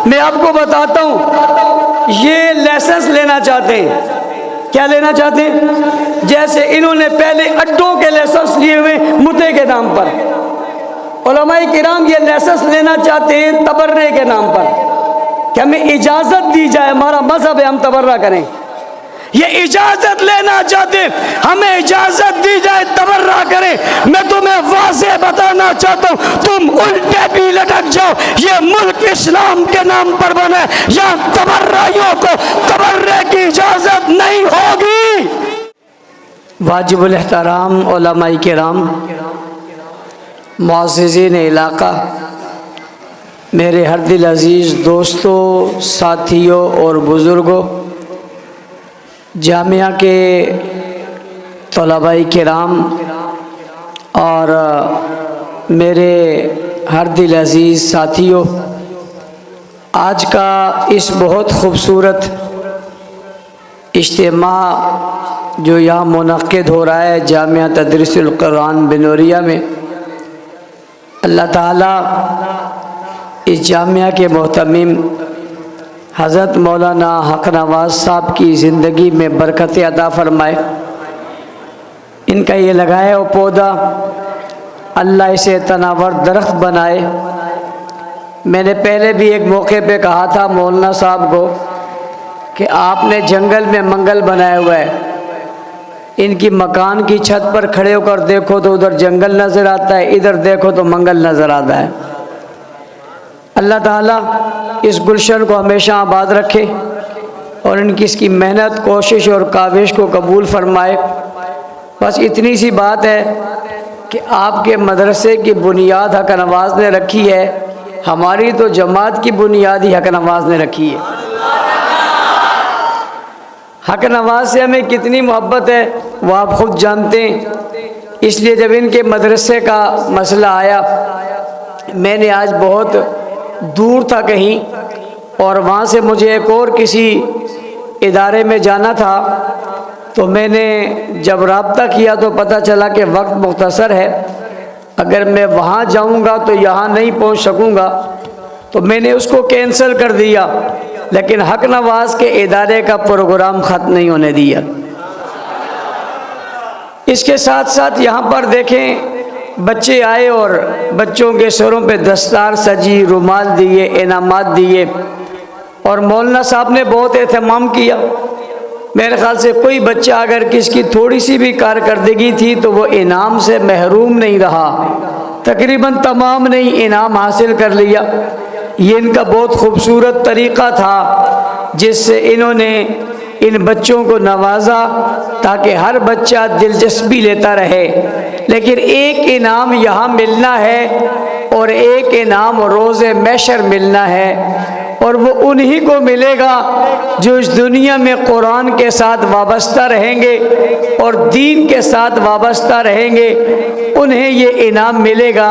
میں آپ کو بتاتا ہوں، یہ لائسنس لینا چاہتے ہیں۔ کیا لینا چاہتے ہیں؟ جیسے انہوں نے پہلے اڈوں کے لائسنس لیے ہوئے متے کے نام پر، علماء کرام یہ لائسنس لینا چاہتے ہیں تبرع کے نام پر کہ ہمیں اجازت دی جائے، ہمارا مذہب ہے ہم تبرع کریں۔ یہ اجازت لینا چاہتے ہیں، ہمیں اجازت دی جائے تبرع کریں۔ میں تمہیں واضح بتانا چاہتا ہوں، تم الٹے بھی لٹک جاؤ، یہ ملک اسلام کے نام پر بنا ہے، یہاں تبرعیوں کو تبرع کی اجازت نہیں ہوگی۔ واجب الاحترام علماء کرام، معززین علاقہ، میرے ہر دل عزیز دوستوں، ساتھیوں اور بزرگوں، جامعہ کے طلباء کرام اور میرے ہر دل عزیز ساتھیوں، آج کا اس بہت خوبصورت اجتماع جو یہاں منعقد ہو رہا ہے جامعہ تدریس القرآن بنوریا میں، اللہ تعالیٰ اس جامعہ کے محتمم حضرت مولانا حق نواز صاحب کی زندگی میں برکت عطا فرمائے۔ ان کا یہ لگایا ہوا پودا اللہ اسے تناور درخت بنائے۔ میں نے پہلے بھی ایک موقع پہ کہا تھا مولانا صاحب کو کہ آپ نے جنگل میں منگل بنایا ہوا ہے، ان کی مکان کی چھت پر کھڑے ہو کر دیکھو تو ادھر جنگل نظر آتا ہے، ادھر دیکھو تو منگل نظر آتا ہے۔ اللہ تعالیٰ اس گلشن کو ہمیشہ آباد رکھے اور ان کی اس کی محنت، کوشش اور کاوش کو قبول فرمائے۔ بس اتنی سی بات ہے کہ آپ کے مدرسے کی بنیاد حق نواز نے رکھی ہے، ہماری تو جماعت کی بنیاد ہی حق نواز نے رکھی ہے۔ حق نواز سے ہمیں کتنی محبت ہے وہ آپ خود جانتے ہیں۔ اس لیے جب ان کے مدرسے کا مسئلہ آیا، میں نے آج بہت دور تھا کہیں اور وہاں سے مجھے ایک اور کسی ادارے میں جانا تھا، تو میں نے جب رابطہ کیا تو پتہ چلا کہ وقت مختصر ہے، اگر میں وہاں جاؤں گا تو یہاں نہیں پہنچ سکوں گا، تو میں نے اس کو کینسل کر دیا، لیکن حق نواز کے ادارے کا پروگرام ختم نہیں ہونے دیا۔ اس کے ساتھ ساتھ یہاں پر دیکھیں بچے آئے اور بچوں کے سروں پہ دستار سجی، رومال دیے، انعامات دیے، اور مولانا صاحب نے بہت اہتمام کیا۔ میرے خیال سے کوئی بچہ اگر کس کی تھوڑی سی بھی کارکردگی تھی تو وہ انعام سے محروم نہیں رہا، تقریباً تمام نے انعام حاصل کر لیا۔ یہ ان کا بہت خوبصورت طریقہ تھا جس سے انہوں نے ان بچوں کو نوازا تاکہ ہر بچہ دلچسپی لیتا رہے۔ لیکن ایک انعام یہاں ملنا ہے اور ایک انعام روز محشر ملنا ہے، اور وہ انہی کو ملے گا جو اس دنیا میں قرآن کے ساتھ وابستہ رہیں گے اور دین کے ساتھ وابستہ رہیں گے، انہیں یہ انعام ملے گا۔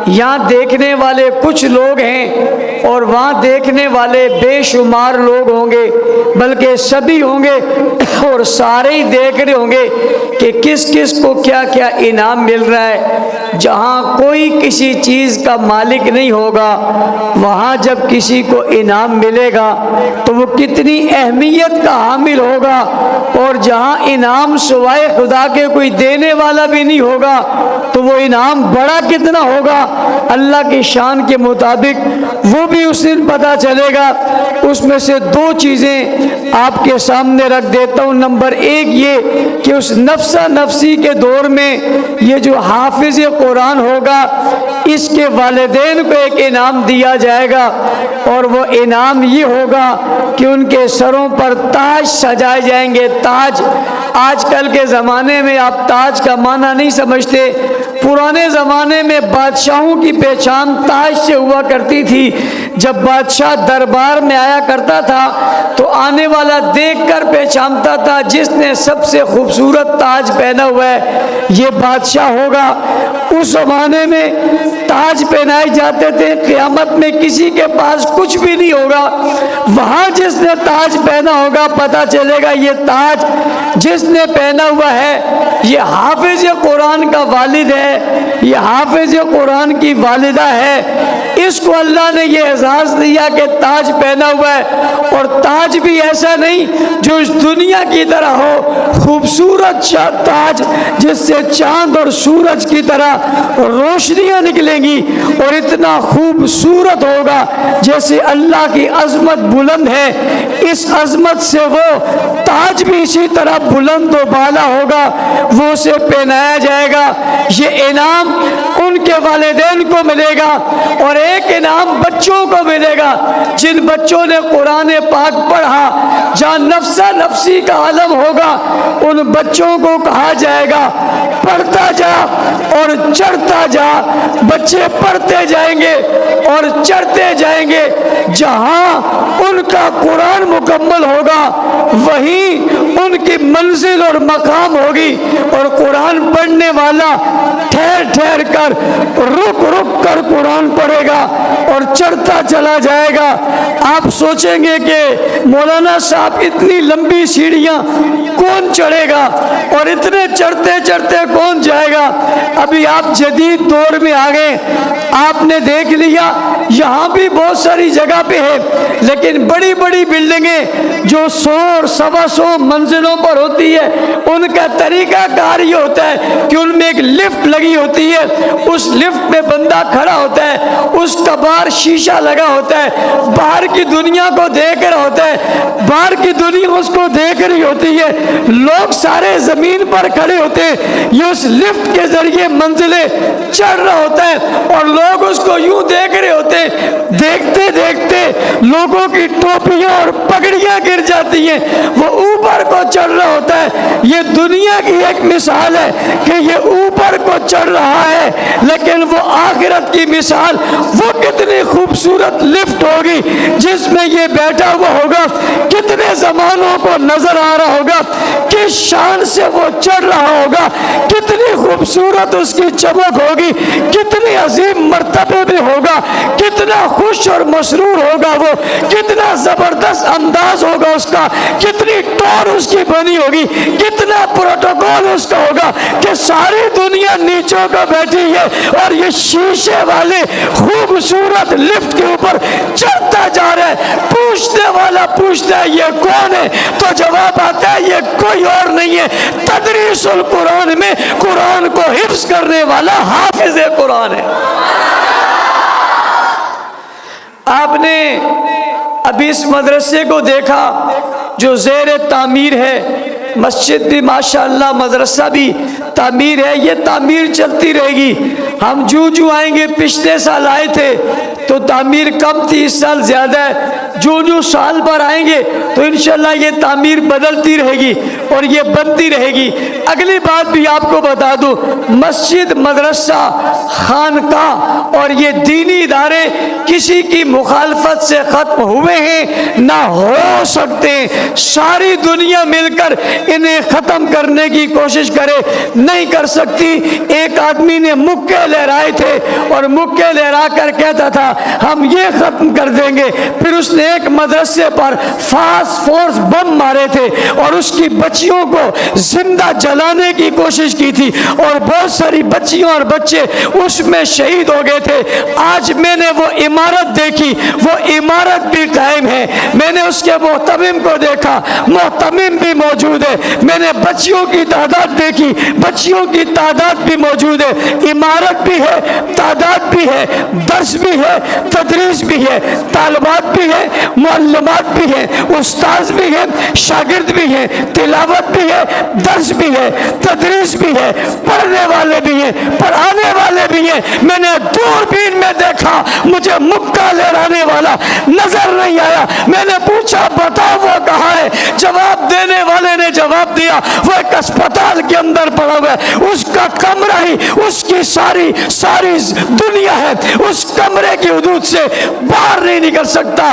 یہاں دیکھنے والے کچھ لوگ ہیں اور وہاں دیکھنے والے بے شمار لوگ ہوں گے، بلکہ سبھی ہوں گے، اور سارے ہی دیکھ رہے ہوں گے کہ کس کس کو کیا کیا انعام مل رہا ہے۔ جہاں کوئی کسی چیز کا مالک نہیں ہوگا، وہاں جب کسی کو انعام ملے گا تو وہ کتنی اہمیت کا حامل ہوگا، اور جہاں انعام سوائے خدا کے کوئی دینے والا بھی نہیں ہوگا تو وہ انعام بڑا کتنا ہوگا اللہ کی شان کے مطابق، وہ بھی اس دن پتہ چلے گا۔ اس میں سے دو چیزیں آپ کے سامنے رکھ دیتا ہوں۔ نمبر ایک یہ کہ اس نفسا نفسی کے دور میں یہ جو حافظ قرآن ہوگا اس کے والدین کو ایک انعام دیا جائے گا، اور وہ انعام یہ ہوگا کہ ان کے سروں پر تاج سجائے جائیں گے۔ تاج، آج کل کے زمانے میں آپ تاج کا معنی نہیں سمجھتے، پرانے زمانے میں بادشاہوں کی پہچان تاج سے ہوا کرتی تھی۔ جب بادشاہ دربار میں آیا کرتا تھا تو آنے والا دیکھ کر پہچانتا تھا جس نے سب سے خوبصورت تاج پہنا ہوا ہے یہ بادشاہ ہوگا۔ اس زمانے میں تاج پہنائے جاتے تھے، قیامت میں کسی کے پاس کچھ بھی نہیں ہوگا، وہاں جس نے تاج پہنا ہوگا پتہ چلے گا یہ تاج جس نے پہنا ہوا ہے یہ حافظ قرآن کا والد ہے، یہ حافظ قرآن کی والدہ ہے، اس کو اللہ نے یہ اعزاز دیا کہ تاج پہنا ہوا ہے۔ اور تاج بھی ایسا نہیں جو اس دنیا کی طرح ہو، خوبصورت تاج جس سے چاند اور سورج کی طرح روشنیاں نکلیں گی، اور اتنا خوبصورت ہوگا جیسے اللہ کی عظمت بلند ہے، اس عظمت سے وہ تاج بھی اسی طرح بلند و بالا ہوگا، وہ اسے پہنایا جائے گا۔ یہ انعام ان کے والدین کو ملے گا، اور ایک انعام بچوں کو ملے گا جن بچوں نے قرآن پاک پڑھا، جہاں نفسا نفسی کا عالم ہوگا، ان بچوں کو کہا جائے گا پڑھتا جا اور چڑھتا جا۔ بچے پڑھتے جائیں گے اور چڑھتے جائیں گے، جہاں ان کا قرآن مکمل ہوگا وہیں ان کی منزل اور مقام ہوگی، اور قرآن پڑھنے والا ٹھہر ٹھہر کر رک رک کر قرآن پڑھے گا اور چڑھتا چلا جائے گا۔ آپ سوچیں گے کہ مولانا صاحب اتنی لمبی سیڑھیاں کون چڑھے گا اور اتنے چڑھتے چڑھتے کون جائے گا؟ ابھی آپ جدید دور میں آ گئے، آپ نے دیکھ لیا یہاں بھی بہت ساری جگہ پہ ہے، لیکن بڑی بڑی بلڈنگیں جو 100 اور 125 منزلوں پر ہوتی ہے، ان کا طریقہ کار یہ ہوتا ہے کہ ان میں ایک لفٹ لگی ہوتی ہے، اس لفٹ میں بندہ کھڑا ہوتا ہے، اس کا باہر شیشہ لگا ہوتا ہے، باہر کی دنیا کو دیکھ رہا ہوتا ہے، باہر کی دنیا اس کو دیکھ رہی ہوتی ہے، لوگ سارے زمین پر کھڑے ہوتے ہیں، یہ اس لفٹ کے ذریعے منزلیں چڑھ رہا ہوتا ہے اور لوگ اس کو یوں دیکھ رہے ہوتے ہیں۔ دیکھتے دیکھتے لوگوں کی ٹوپیاں اور پگڑیاں گر جاتی ہیں، وہ اوپر کو چڑھ رہا ہوتا ہے۔ یہ دنیا کی ایک مثال ہے کہ یہ اوپر کو چڑھ رہا ہے، لیکن وہ آخرت کی مثال وہ کتنی خوبصورت لفٹ ہوگی جس میں یہ بیٹھا ہوا ہوگا، کتنے زمانوں کو نظر آ رہا ہوگا، کس شان سے وہ چڑھ رہا ہوگا، کتنی خوبصورت اس کی چمک ہوگی، کتنی عظیم مرتبے میں ہوگا، کتنا خوش اور مسرور ہوگا وہ، کتنا زبردست انداز ہوگا اس کا، کتنی ٹور اس کی بنی ہوگی، کتنا پروٹوکول اس کا ہوگا کہ ساری دنیا نیچوں کو بیٹھی ہے اور یہ شیشے والے خوبصورت لفٹ کے اوپر چڑھتا جا رہا ہے۔ پوچھنے والا پوچھتا ہے یہ کون ہے؟ تو جواب آتا ہے یہ کوئی اور نہیں ہے، تدریس القرآن میں قرآن کو حفظ کرنے والا حافظ قرآن ہے۔ آپ نے ابھی اس مدرسے کو دیکھا جو زیر تعمیر ہے، مسجد بھی ماشاءاللہ، مدرسہ بھی تعمیر ہے، یہ تعمیر چلتی رہے گی۔ ہم جو آئیں گے، پچھلے سال آئے تھے تو تعمیر کم تھی، اس سال زیادہ ہے، جو سال پر آئیں گے تو انشاءاللہ یہ تعمیر بدلتی رہے گی اور یہ بنتی رہے گی۔ اگلی بات بھی آپ کو بتا دوں، مسجد، مدرسہ، خانقاہ اور یہ دینی ادارے کسی کی مخالفت سے ختم ہوئے ہیں نہ ہو سکتے، ساری دنیا مل کر انہیں ختم کرنے کی کوشش کرے نہیں کر سکتی۔ ایک آدمی نے مکے لہرائے تھے اور مکے لہرا کر کہتا تھا ہم یہ ختم کر دیں گے، پھر اس نے ایک مدرسے پر فاسفورس بم مارے تھے اور اس کی بچیوں کو زندہ جلانے کی کوشش کی تھی اور بہت ساری بچیوں اور بچے اس میں شہید ہو گئے تھے۔ آج میں نے وہ عمارت دیکھی، وہ عمارت بھی قائم ہے، میں نے اس کے محتمم کو دیکھا، محتمم بھی موجود ہے، میں نے بچیوں کی تعداد دیکھی، بچیوں کی تعداد بھی موجود ہے، عمارت بھی ہے، تعداد بھی ہے، درس بھی ہے، تدریس بھی ہے، طالبات بھی ہے، معلمات بھی ہیں، استاذ بھی ہیں، شاگرد بھی ہیں، تلاوت بھی ہے، درس بھی ہے، تدریس بھی ہے، پڑھنے والے بھی ہیں، پڑھانے والے بھی ہیں۔ میں نے دوربین میں دیکھا، مجھے مکہ لہرانے والا نظر نہیں آیا۔ میں نے پوچھا بتاؤ وہ کہاں ہے؟ جواب دینے والے نے جواب دیا وہ ایک اسپتال کے اندر پڑا ہوا ہے، اس کا کمرہ ہی اس کی ساری دنیا ہے، اس کمرے کی حدود سے باہر نہیں نکل سکتا۔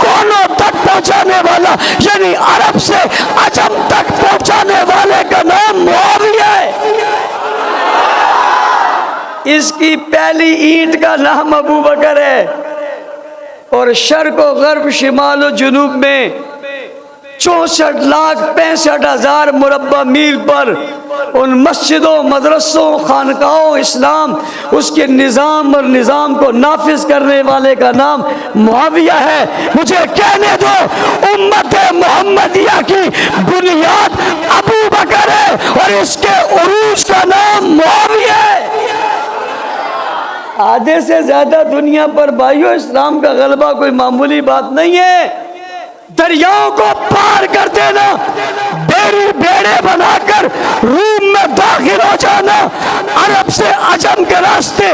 کونوں تک پہنچانے والا، یعنی عرب سے عجم تک پہنچانے والے کا نام معاویہ ہے۔ اس کی پہلی اینٹ کا نام ابو بکر ہے، اور شرق و غرب، شمال و جنوب میں 64,65,000 مربع میل پر ان مسجدوں، مدرسوں، خانقاہوں اسلام، اس کے نظام اور نظام کو نافذ کرنے والے کا نام معاویہ ہے۔ مجھے کہنے دو، امت محمدیہ کی بنیاد ابو بکر ہے اور اس کے عروج کا نام معاویہ ہے۔ آدھے سے زیادہ دنیا پر بھائیو اسلام کا غلبہ کوئی معمولی بات نہیں ہے۔ دریاؤں کو پار کر دینا، بیڑے بنا کر روم میں داخل ہو جانا، عرب سے عجم کے راستے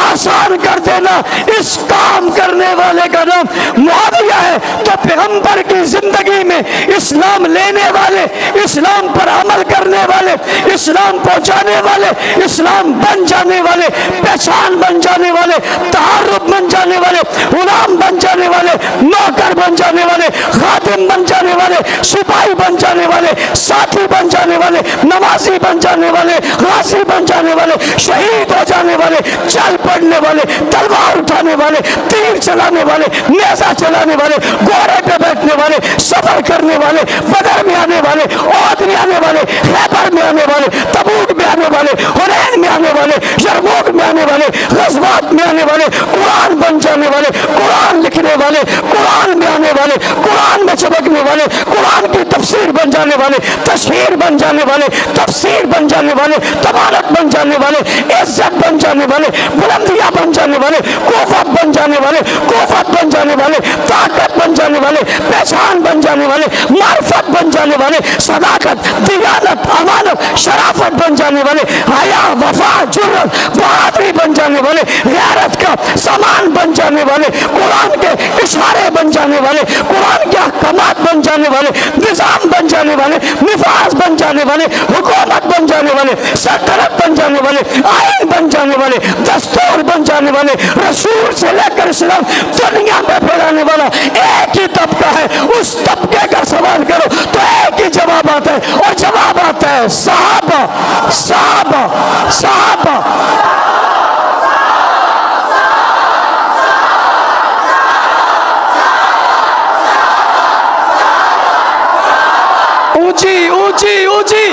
آسان کر دینا، اس کام کرنے والے کا نام معاویہ ہے۔ تو پیغمبر کی زندگی میں اسلام لینے والے، اسلام پر عمل کرنے والے، اسلام پہنچانے والے، اسلام بن جانے والے، پہچان بن جانے والے، تعارف بن جانے والے، غلام بن جانے والے، نوکر بن جانے والے، خادم بن جانے والے، سپاہی بن جانے والے، ساتھی بن جانے والے، نمازی بن جانے والے، غازی بن جانے والے، شہید ہو جانے والے، چل پڑنے والے، تلوار اٹھانے والے، تیر چلانے والے، نیزہ چلانے والے، گھوڑے پہ بیٹھنے والے، سفر کرنے والے، بدر میں آنے والے، احد میں آنے والے، خیبر میں آنے والے، تبوک میں آنے والے، حنین میں آنے والے، یرموک میں آنے والے، غزوات میں آنے والے، قرآن بن جانے والے، قرآن لکھنے والے، قرآن میں آنے والے، قرآن میں چمکنے والے، قرآن کی تفسیر بن جانے والے، تشہیر بن جانے والے، تفسیر بن جانے والے، تبارک بن جانے والے، عزت بن جانے والے، بلندیاں بن جانے والے، کوفت بن جانے والے، کوفت بن جانے والے، طاقت بن جانے والے، پہچان بن جانے والے، معرفت بن جانے والے، صداقت، دیانت، امانت، شرافت بن جانے والے، حیا، وفا، جرت، بہادری بن جانے والے، غیرت کا سامان بن جانے والے، قرآن کے اشارے بن جانے والے، قرآن کے احکامات بن جانے والے، نظام بن جانے والے، نفاذ بن جانے والے، حکومت بن جانے والے، سلطنت بن جانے والے، آئین بن جانے والے، دستور بن جانے والے، رسول سے لے کر اسلام دنیا میں پھیلانے والا ایک ہی طبقہ ہے۔ اس طبقے کا سوال کرو تو ایک ہی جواب آتا ہے، اور جواب آتا ہے صحابہ، صحابہ، صحابہ۔ اونچی اونچی اونچی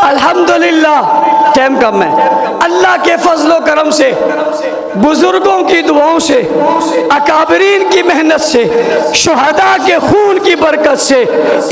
الحمدللہ، ٹائم کم ہے، اللہ کے فضل و کرم سے، بزرگوں کی دعاؤں سے، اکابرین کی محنت سے، شہداء کے خون کی برکت سے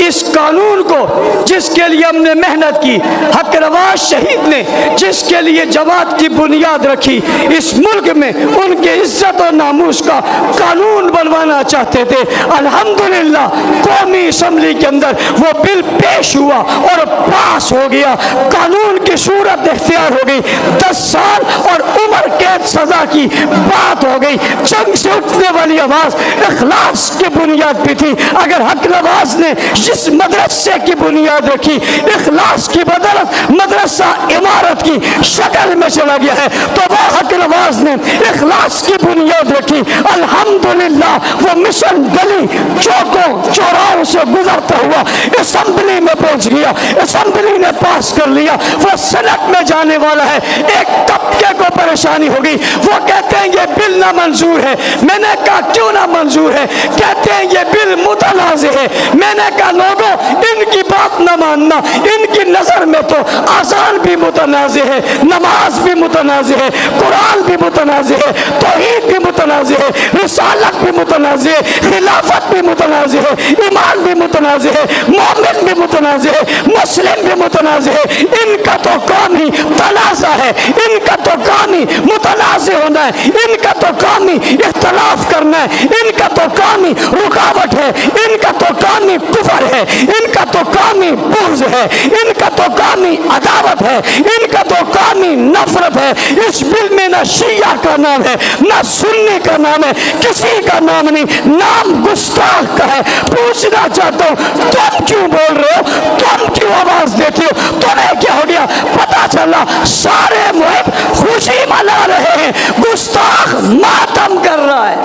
اس قانون کو جس کے لیے ہم نے محنت کی، حق نواز شہید نے جس کے لیے جماعت کی بنیاد رکھی، اس ملک میں ان کے عزت اور ناموس کا قانون بنوانا چاہتے تھے۔ الحمدللہ قومی اسمبلی کے اندر وہ بل پیش ہوا اور پاس ہو گیا، قانون کی صورت اختیار ہو گئی، 10 سال اور عمر قید سزا کی بات ہو گئی۔ جنگ سے اٹھنے والی آواز اخلاص کی بنیاد پہ تھی۔ اگر حق نواز نے جس مدرسے کی بنیاد رکھی، اخلاص کی بدولت مدرسہ عمارت کی شکل میں چلا گیا ہے، تو وہ حق نواز نے اخلاص کی بنیاد رکھی۔ الحمدللہ وہ مشن گلی چوکوں چوراہوں سے گزرتا ہوا اسمبلی میں پہنچ گیا، اسمبلی نے پاس کر لیا، وہ سینٹ میں جانے والا ہے۔ ایک طبقے کو پریشانی ہوگی، وہ کہتے ہیں یہ بل نامنظور ہے۔ میں نے کہا کیوں نامنظور ہے؟ کہتے ہیں یہ بل متنازع ہے۔ میں نے کہا لوگوں ان کی بات نہ ماننا، ان کی نظر میں تو آذان بھی متنازع ہے، نماز بھی متنازع ہے، قرآن بھی متنازع ہے، توحید بھی متنازع ہے، رسالت بھی متنازع ہے، خلافت بھی متنازع ہے، ایمان بھی متنازع ہے، مومن بھی متنازع ہے، مسلم بھی متنازع ہے۔ ان کا تو کام ہی تنازع ہے، ان کا تو کام ہی متنازع ہونا ہے، ان کا تو کام ہی اختلاف کرنا ہے، ان کا تو کام ہی رکاوٹ ہے، ان کا تو کام ہی کفر ہے، ان کا تو کام ہی بغض ہے، ان کا تو قومی عداوت ہے، ان کا تو قومی نفرت ہے۔ اس بل میں نہ شیعہ کا نام ہے، نہ سنی کا نام ہے، کسی کا نام نہیں، نام گستاخ کا ہے۔ پوچھنا چاہتا ہوں تم کیوں بول رہے ہو؟ تم کیوں آواز دیتے ہو؟ تمہیں کیا ہو گیا؟ پتا چلا سارے محب خوشی منا رہے ہیں، گستاخ ماتم کر رہا ہے۔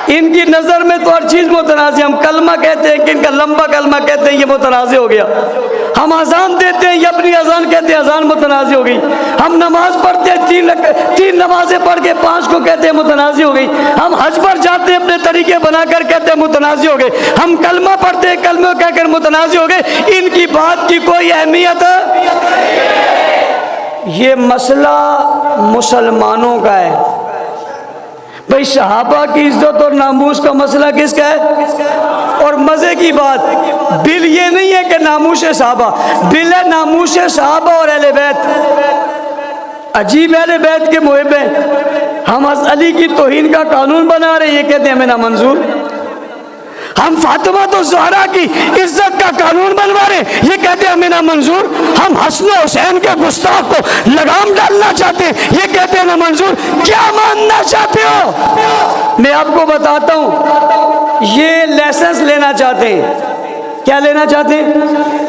ان کی نظر میں تو ہر چیز متنازع، ہم کلمہ کہتے ہیں کہ ان کا لمبا کلمہ کہتے ہیں یہ متنازع ہو گیا، ہم اذان دیتے ہیں یہ اپنی اذان کہتے ہیں اذان متنازع ہو گئی، ہم نماز پڑھتے ہیں تین نمازیں پڑھ کے 5 کو کہتے ہیں متنازع ہو گئی، ہم حج پر جاتے ہیں اپنے طریقے بنا کر کہتے ہیں متنازع ہو گئے، ہم کلمہ پڑھتے ہیں کلمہ کہہ کر متنازع ہو گئے۔ ان کی بات کی کوئی اہمیت ہے؟ یہ مسئلہ مسلمانوں کا ہے بھئی، صحابہ کی عزت اور ناموس کا مسئلہ کس کا ہے؟ اور مزے کی بات، بل یہ نہیں ہے کہ ناموس صحابہ، بل ہے ناموس صحابہ اور اہل بیت۔ عجیب اہل بیت کے محب ہیں، ہم حضرت علی کی توہین کا قانون بنا رہے ہیں، یہ کہتے ہیں ہمیں نامنظور۔ ہم فاطمہ تو زہرا کی عزت کا قانون بنوا رہے ہیں، یہ کہتے ہیں ہمیں نامنظور۔ ہم حسن و حسین کے گستاخ کو لگام ڈالنا چاہتے ہیں، یہ کہتے ہیں نامنظور۔ کیا ماننا چاہتے ہو؟ میں آپ کو بتاتا ہوں، یہ لائسنس لینا چاہتے ہیں۔ کیا لینا چاہتے ہیں؟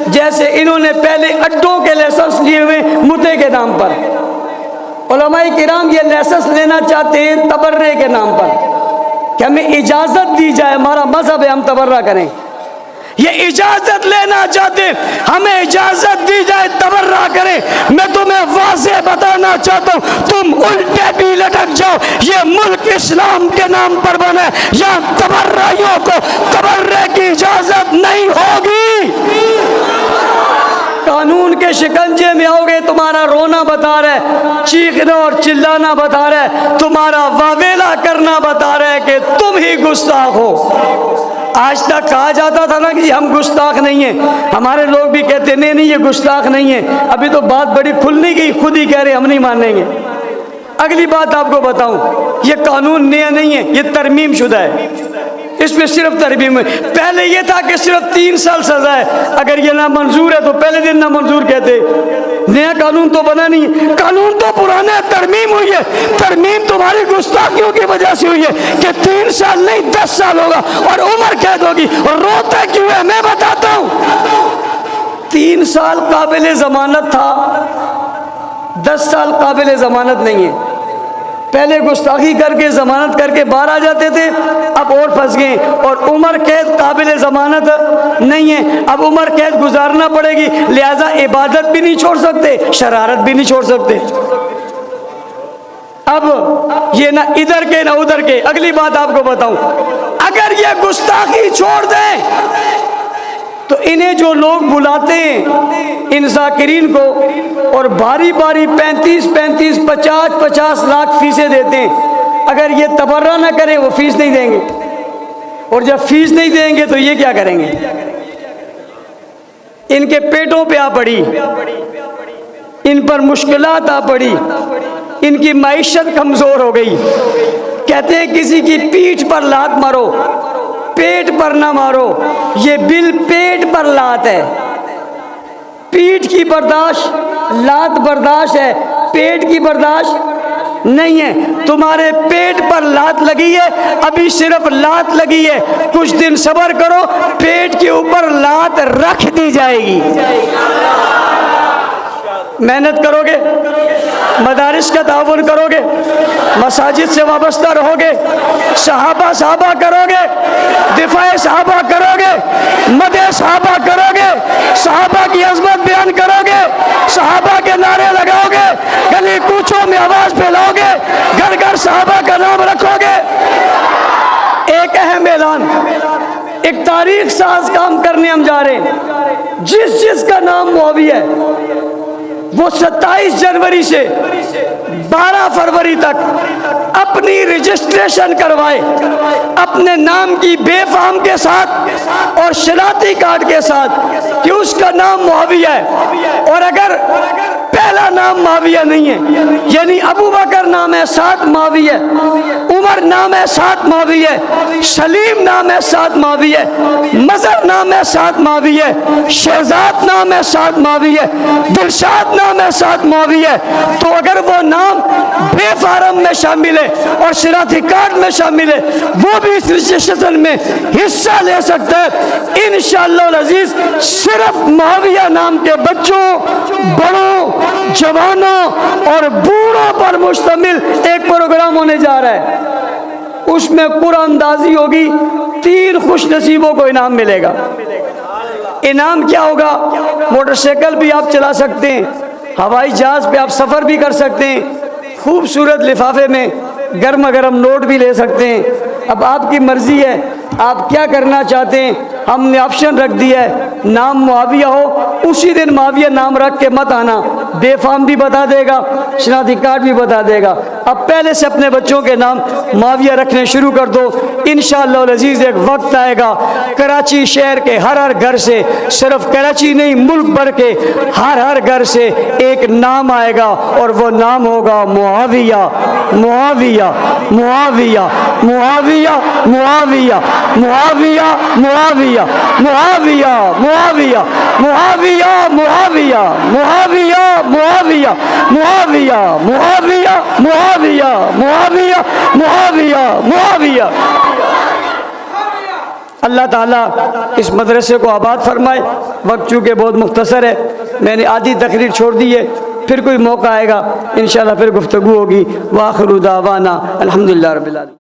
جیسے انہوں نے پہلے اڈوں کے لائسنس لیے ہوئے متے کے نام پر، علماء کرام یہ لائسنس لینا چاہتے ہیں تبرع کے نام پر کہ ہمیں اجازت دی جائے، ہمارا مذہب ہے ہم تبرع کریں۔ یہ اجازت لینا چاہتے ہیں، ہمیں اجازت دی جائے تبرع کریں۔ میں تمہیں واضح بتانا چاہتا ہوں، تم الٹے بھی لٹک جاؤ، یہ ملک اسلام کے نام پر بنا ہے، یہاں تبرعیوں کو تبرع کی اجازت نہیں ہوگی۔ قانون کے شکنجے میں آؤ گے، تمہارا رونا بتا رہا ہے، چیخنا اور چلانا بتا رہا ہے، تمہارا واویلا کرنا بتا رہا ہے کہ تم ہی گستاخ ہو۔ آج تک کہا جاتا تھا نا کہ ہم گستاخ نہیں ہیں، ہمارے لوگ بھی کہتے نہیں نہیں یہ گستاخ نہیں ہے، ابھی تو بات بڑی کھل نہیں گئی، خود ہی کہہ رہے ہم نہیں مانیں گے۔ اگلی بات آپ کو بتاؤں، یہ قانون نیا نہیں ہے، یہ ترمیم شدہ ہے، اس میں صرف ترمیم ہے۔ پہلے یہ تھا کہ صرف 3 سال سزا ہے، اگر یہ نامنظور ہے تو پہلے دن نامنظور کہتے۔ نیا قانون تو بنا نہیں ہے، قانون تو پرانا ہے، ترمیم ہوئی ہے۔ ترمیم تمہاری گستاخیوں کی وجہ سے ہوئی ہے کہ 3 سال نہیں 10 سال ہوگا اور عمر قید ہوگی۔ اور روتا کیوں ہے میں بتاتا ہوں۔ 3 سال قابل ضمانت تھا، 10 سال قابل ضمانت نہیں ہے۔ پہلے گستاخی کر کے ضمانت کر کے باہر آ جاتے تھے، اب اور پھنس گئے، اور عمر قید قابل ضمانت نہیں ہے، اب عمر قید گزارنا پڑے گی، لہذا عبادت بھی نہیں چھوڑ سکتے، شرارت بھی نہیں چھوڑ سکتے۔ اب یہ نہ ادھر کے نہ ادھر کے۔ اگلی بات آپ کو بتاؤں، اگر یہ گستاخی چھوڑ دیں تو انہیں جو لوگ بلاتے ہیں ان ذاکرین کو اور باری باری 35 50 لاکھ فیسیں دیتے ہیں، اگر یہ تبرع نہ کریں وہ فیس نہیں دیں گے، اور جب فیس نہیں دیں گے تو یہ کیا کریں گے؟ ان کے پیٹوں پہ آ پڑی، ان پر مشکلات آ پڑی، ان کی معیشت کمزور ہو گئی۔ کہتے ہیں کسی کی پیٹھ پر لات مارو، پیٹ پر نہ مارو، یہ بل پیٹ پر لات ہے۔ پیٹھ کی برداشت، لات برداشت ہے، پیٹ کی برداشت نہیں ہے۔ تمہارے پیٹ پر لات لگی ہے، ابھی صرف لات لگی ہے، کچھ دن صبر کرو، پیٹ کے اوپر لات رکھ دی جائے گی۔ محنت کرو گے، مدارس کا تعاون کرو گے، مساجد سے وابستہ رہو گے، صحابہ کرو گے، دفاع صحابہ کرو گے، مدح صحابہ کرو گے، صحابہ کی عظمت بیان کرو گے، صحابہ کے نعرے لگاؤ گے، گلی کوچوں میں آواز پھیلاؤ گے، گھر گھر صحابہ کا نام رکھو گے۔ ایک اہم اعلان، ایک تاریخ ساز کام کرنے ہم جا رہے ہیں۔ جس کا نام معاویہ ہے وہ 27 جنوری سے 12 فروری تک اپنی رجسٹریشن کروائے، اپنے نام کی بے فام کے ساتھ اور شناختی کارڈ کے ساتھ کہ اس کا نام معاویہ ہے، اور اگر پہلا نام معاویہ نہیں ہے، یعنی ابو بکر نام ہے، ساتھ معاویہ، عمر نام ہے، ساتھ معاویہ، سلیم نام ہے، ساتھ معاویہ، مظہر نام ہے، ساتھ معاویہ، شہزاد نام ہے، ساتھ معاویہ، دلشاد نام ہے، ساتھ معاویہ۔ تو اگر وہ نام بے فارم میں شامل ہے اور شناختی کارڈ میں شامل ہے، وہ بھی اس رجسٹریشن میں حصہ لے سکتا ہے انشاءاللہ العزیز۔ صرف معاویہ نام کے بچوں، بڑوں، جوانوں اور بوڑھوں پر مشتمل ایک پروگرام ہونے جا رہا ہے، اس میں قرآن اندازی ہوگی، 3 خوش نصیبوں کو انعام ملے گا۔ انعام کیا ہوگا؟ موٹر سائیکل بھی آپ چلا سکتے ہیں، ہوائی جہاز پہ آپ سفر بھی کر سکتے ہیں، خوبصورت لفافے میں گرما گرم نوٹ بھی لے سکتے ہیں۔ اب آپ کی مرضی ہے آپ کیا کرنا چاہتے ہیں۔ ہم نے آپشن رکھ دیا ہے، نام معاویہ ہو اسی دن معاویہ نام رکھ کے مت آنا، بے فارم بھی بتا دے گا، شناختی کارڈ بھی بتا دے گا۔ اب پہلے سے اپنے بچوں کے نام معاویہ رکھنے شروع کر دو، انشاءاللہ العزیز ایک وقت آئے گا کراچی شہر کے ہر گھر سے، صرف کراچی نہیں ملک بھر کے ہر گھر سے ایک نام آئے گا، اور وہ نام ہوگا معاویہ، معاویہ، معاویہ، معاویہ، معاویہ، معاویہ، معاویہ، معاویہ، معاویہ، معاویہ، معاویہ، معاویہ، معاویہ، معاویہ، معاویہ، معاویہ، معاویہ، معاویہ، معاویہ۔ اللہ تعالیٰ اس مدرسے کو آباد فرمائے۔ وقت چونکہ بہت مختصر ہے، میں نے آدھی تقریر چھوڑ دی ہے، پھر کوئی موقع آئے گا انشاءاللہ پھر گفتگو ہوگی۔ وآخر دعوانا الحمدللہ رب العالمین۔